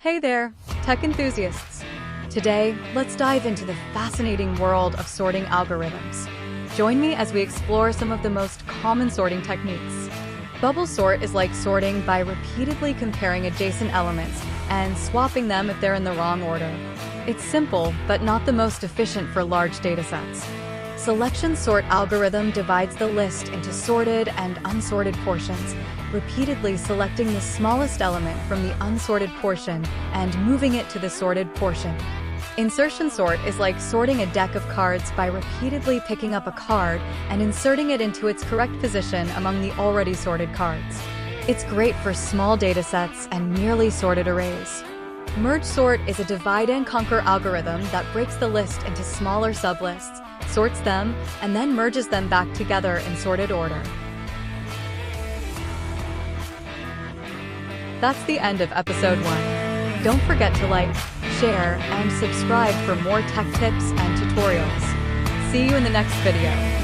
Hey there, tech enthusiasts! Today, let's dive into the fascinating world of sorting algorithms. Join me as we explore some of the most common sorting techniques. Bubble sort is like sorting by repeatedly comparing adjacent elements and swapping them if they're in the wrong order. It's simple, but not the most efficient for large datasets. Selection sort algorithm divides the list into sorted and unsorted portions, repeatedly selecting the smallest element from the unsorted portion and moving it to the sorted portion. Insertion sort is like sorting a deck of cards by repeatedly picking up a card and inserting it into its correct position among the already sorted cards. It's great for small datasets and nearly sorted arrays. Merge sort is a divide-and-conquer algorithm that breaks the list into smaller sublists, sorts them, and then merges them back together in sorted order. That's the end of episode 1. Don't forget to like, share, and subscribe for more tech tips and tutorials. See you in the next video.